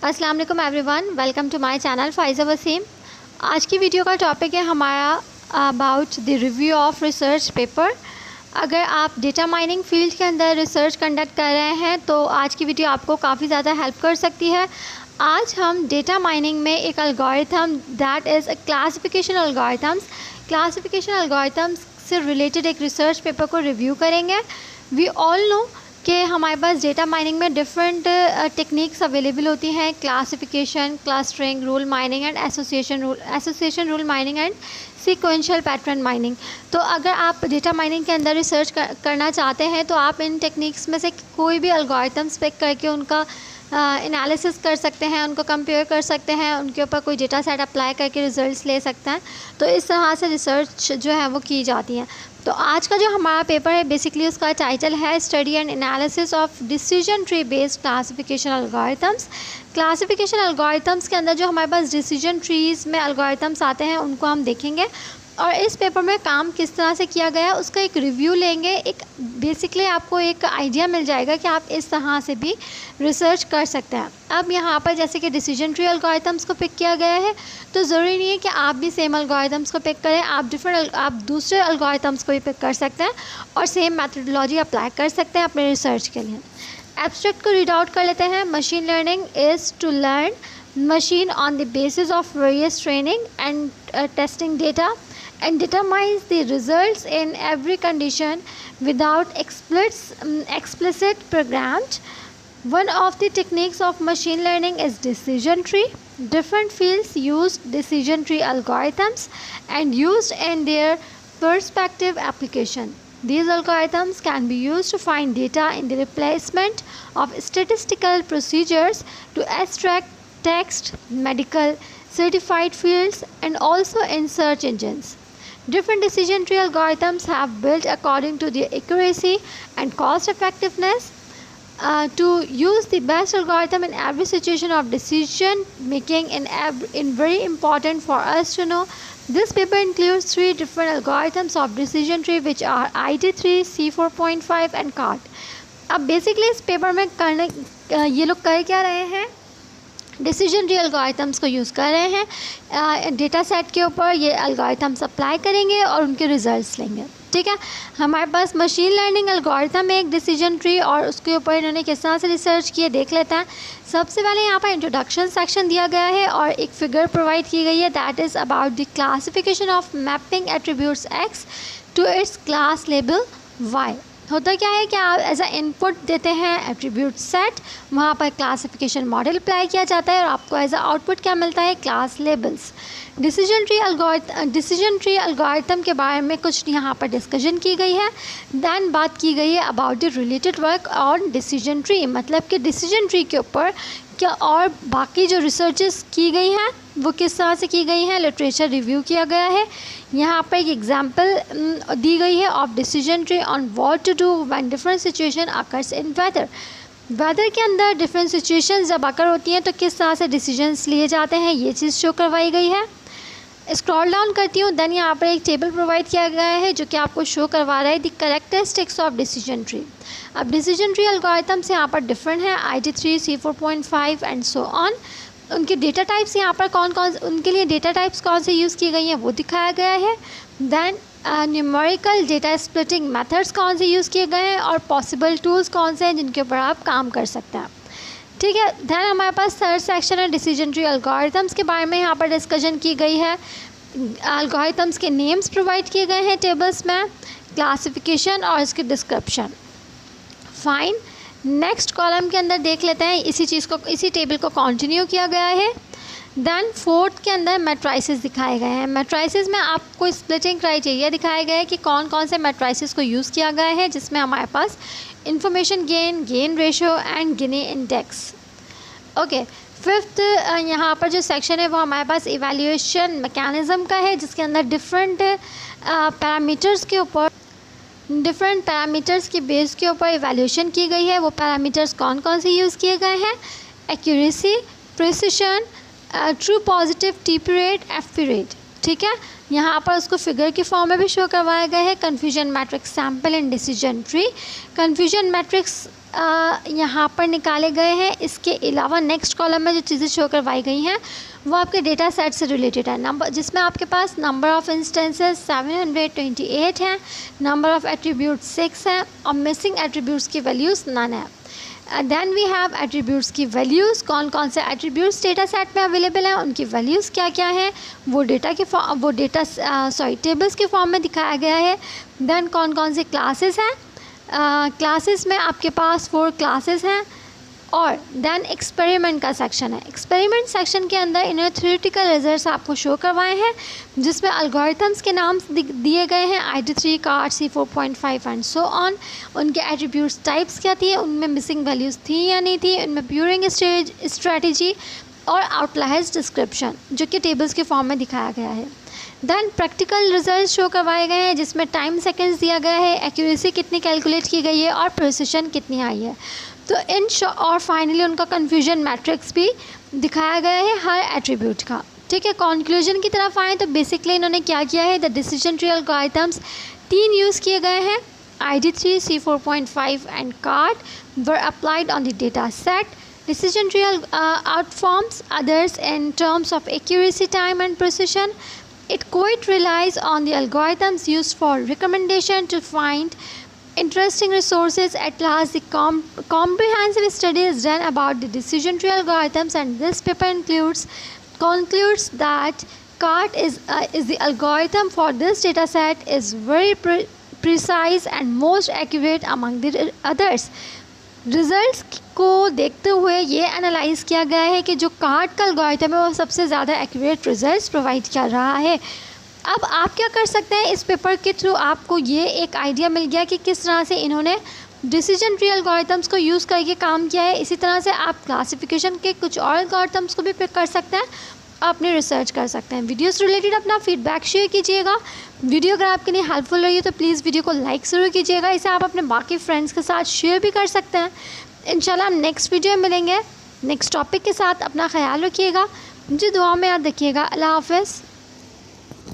अस्सलाम वालेकुम everyone, welcome to my channel Faiza Waseem. आज की वीडियो का टॉपिक है हमारा about the review of research paper. अगर आप डेटा माइनिंग फील्ड के अंदर रिसर्च कंडक्ट कर रहे हैं तो आज की वीडियो आपको काफ़ी ज़्यादा हेल्प कर सकती है। आज हम डेटा माइनिंग में एक algorithm that is classification algorithms से रिलेटेड एक रिसर्च पेपर को रिव्यू करेंगे। वी ऑल नो कि हमारे पास डेटा माइनिंग में डिफरेंट टेक्निक्स अवेलेबल होती हैं, classification, clustering, rule mining and association rule mining and sequential pattern mining. तो अगर आप डेटा माइनिंग के अंदर रिसर्च करना चाहते हैं तो आप इन टेक्निक्स में से कोई भी एल्गोरिथम्स पिक करके उनका एनालिसिस कर सकते हैं, उनको कंपेयर कर सकते हैं, उनके ऊपर कोई डेटा सेट अप्लाई करके रिजल्ट्स ले सकते हैं। तो इस तरह से रिसर्च जो है वो की जाती है। तो आज का जो हमारा पेपर है बेसिकली उसका टाइटल है study and analysis of decision tree based classification algorithms. Classification algorithms के अंदर जो हमारे पास डिसीजन ट्रीज़ में एल्गोरिथम्स आते हैं उनको हम देखेंगे और इस पेपर में काम किस तरह से किया गया उसका एक रिव्यू लेंगे। एक बेसिकली आपको एक आइडिया मिल जाएगा कि आप इस तरह से भी रिसर्च कर सकते हैं। अब यहाँ पर जैसे कि डिसीजन ट्री एल्गोरिथम्स को पिक किया गया है तो ज़रूरी नहीं है कि आप भी सेम एल्गोरिथम्स को पिक करें, आप दूसरे एल्गोरिथम्स को भी पिक कर सकते हैं और सेम मैथडोलॉजी अप्लाई कर सकते हैं अपने रिसर्च के लिए। एब्स्ट्रैक्ट को रीड आउट कर लेते हैं। Machine learning is to learn machine on the basis of various training and testing data and determines the results in every condition without explicit programmed. One of the techniques of machine learning is decision tree. Different fields use decision tree algorithms and used in their perspective application. These algorithms can be used to find data in the replacement of statistical procedures to extract text, medical, certified fields, and also in search engines. Different decision tree algorithms have built according to their accuracy and cost effectiveness to use the best algorithm in every situation of decision making in very important for us to know. This paper includes 3 different algorithms of decision tree which are ID3, C4.5 and CART. अब basically इस paper में ये लोग कर क्या रहे हैं, decision tree algorithms को यूज़ कर रहे हैं। डेटा सेट के ऊपर ये एल्गोरिथम्स अप्लाई करेंगे और उनके रिजल्ट्स लेंगे। ठीक है, हमारे पास मशीन लर्निंग एल्गोरिथम है एक डिसीजन ट्री और उसके ऊपर इन्होंने किस तरह से रिसर्च किए देख लेते हैं। सबसे पहले यहाँ पर इंट्रोडक्शन सेक्शन दिया गया है और एक फिगर प्रोवाइड की गई है that is about the classification of mapping attributes X to its class label Y. होता क्या है कि आप एज अ इनपुट देते हैं एट्रीब्यूट सेट, वहाँ पर क्लासिफिकेशन मॉडल अप्लाई किया जाता है और आपको एज अ आउटपुट क्या मिलता है, class labels. Decision tree algorithm के बारे में कुछ यहाँ पर डिस्कशन की गई है। दैन बात की गई है about the related work on decision tree, मतलब कि डिसीजन ट्री के ऊपर क्या और बाकी जो रिसर्चेस की गई हैं वो किस तरह से की गई हैं, लिटरेचर रिव्यू किया गया है। यहाँ पर एक एग्जांपल दी गई है of decision tree on what to do when different situation occurs in weather के अंदर डिफरेंट सिचुएशंस जब अकर होती हैं तो किस तरह से डिसीजंस लिए जाते हैं, ये चीज़ शो करवाई गई है। स्क्रॉल डाउन करती हूँ, देन यहाँ पर एक टेबल प्रोवाइड किया गया है जो कि आपको शो करवा रहा है the characteristics of decision tree. अब डिसीजन ट्री एल्गोरिथम्स यहाँ पर डिफरेंट है, ID3, C4.5 and so on. उनके डेटा टाइप्स यहाँ पर उनके लिए डेटा टाइप्स कौन से यूज़ की गई हैं वो दिखाया गया है। Then numerical data splitting methods कौन से यूज़ किए गए हैं और पॉसिबल टूल्स कौन से हैं जिनके ऊपर आप काम कर सकते हैं। ठीक है, दैन हमारे पास थर्ड सेक्शन है डिसीजन ट्री एल्गोरिथम्स के बारे में यहाँ पर डिस्कशन की गई है। एल्गोरिथम्स के नेम्स प्रोवाइड किए गए हैं टेबल्स में, क्लासिफिकेशन और इसकी डिस्क्रिप्शन। फाइन, नेक्स्ट कॉलम के अंदर देख लेते हैं, इसी टेबल को कंटिन्यू किया गया है। दैन फोर्थ के अंदर मैट्राइसेस दिखाए गए हैं। मैट्राइसेस में आपको स्प्लिटिंग क्राइटेरिया दिखाया गया है कि कौन कौन से मैट्राइसेस को यूज़ किया गया है, जिसमें हमारे पास information gain ratio and Gini index. Okay, fifth यहाँ पर जो सेक्शन है वो हमारे पास इवैल्यूएशन मैकेनिज़्म का है जिसके अंदर डिफरेंट पैरामीटर्स के बेस के ऊपर इवैल्यूएशन की गई है। वो पैरामीटर्स कौन कौन से यूज़ किए गए हैं, accuracy, precision, true positive TP rate, FP rate. ठीक है, यहाँ पर उसको फिगर की फॉर्म में भी शो करवाया गया है। Confusion matrix sample in decision tree. Confusion matrix यहाँ पर निकाले गए हैं। इसके अलावा नेक्स्ट कॉलम में जो चीज़ें शो करवाई गई हैं वो आपके डेटा सेट से रिलेटेड है। नंबर जिसमें आपके पास नंबर ऑफ़ इंस्टेंसेस 728 हैं, नंबर ऑफ़ एट्रीब्यूट्स 6 हैं और मिसिंग एट्रीब्यूट्स की वैल्यूज़ नन है। देन वी हैव एट्रीब्यूट्स की वैल्यूज़, कौन कौन से एट्रीब्यूट्स डेटा सेट में अवेलेबल हैं, उनकी वैल्यूज़ क्या क्या हैं, वो टेबल्स के फॉर्म में दिखाया गया है। देन कौन कौन से क्लासेस हैं, क्लासेस में आपके पास 4 क्लासेस हैं। और देन एक्सपेरिमेंट का सेक्शन है। एक्सपेरिमेंट सेक्शन के अंदर इन्होंने थ्योरेटिकल रिजल्ट्स आपको शो करवाए हैं जिसमें एल्गोरिथम्स के नाम दिए गए हैं, ID3, card, C4.5 and so on. उनके एट्रीब्यूट्स टाइप्स क्या थी, उनमें मिसिंग वैल्यूज़ थी या नहीं थी, उनमें प्यूरिंग स्ट्रेटजी और आउटलायर्स डिस्क्रिप्शन जो कि टेबल्स के फॉर्म में दिखाया गया है। देन प्रैक्टिकल रिजल्ट शो करवाए गए हैं जिसमें टाइम सेकेंड्स दिया गया है, एक्यूरेसी कितनी कैलकुलेट की गई है और प्रिसिशन कितनी आई है। तो और फाइनली उनका कन्फ्यूजन मैट्रिक्स भी दिखाया गया है हर एट्रीब्यूट का। ठीक है, कंक्लूजन की तरफ आएँ तो बेसिकली इन्होंने क्या किया है, the decision tree algorithms 3 use किए गए हैं, ID3, C4.5 and card were applied on the data set. Decision tree outperforms others in terms of accuracy, time and precision. It quite relies on the algorithms used for recommendation to find interesting resources. At last, the comprehensive study is done about the decision tree algorithms, and this paper concludes that CART is the algorithm for this data set is very precise and most accurate among the others. Results को देखते हुए ये analyse किया गया है कि जो cart का एल्गोरिथम है वो सबसे ज़्यादा एक्यूरेट रिजल्ट्स प्रोवाइड कर रहा है। अब आप क्या कर सकते हैं, इस पेपर के थ्रू आपको ये एक आइडिया मिल गया कि किस तरह से इन्होंने डिसीजन ट्री एल्गोरिथम्स को यूज़ करके काम किया है। इसी तरह से आप क्लासिफिकेशन के कुछ और एल्गोरिथम्स को भी पिक कर सकते हैं, अपनी रिसर्च कर सकते हैं। वीडियो से रिलेटेड अपना फीडबैक शेयर कीजिएगा। वीडियो अगर आपके लिए हेल्पफुल रही है तो प्लीज़ वीडियो को लाइक ज़रूर कीजिएगा। इसे आप अपने बाकी फ्रेंड्स के साथ शेयर भी कर सकते हैं। इंशाल्लाह हम नेक्स्ट वीडियो में मिलेंगे नेक्स्ट टॉपिक के साथ। अपना ख्याल रखिएगा, मुझे दुआ में याद रखिएगा। अल्लाह हाफ़िज़।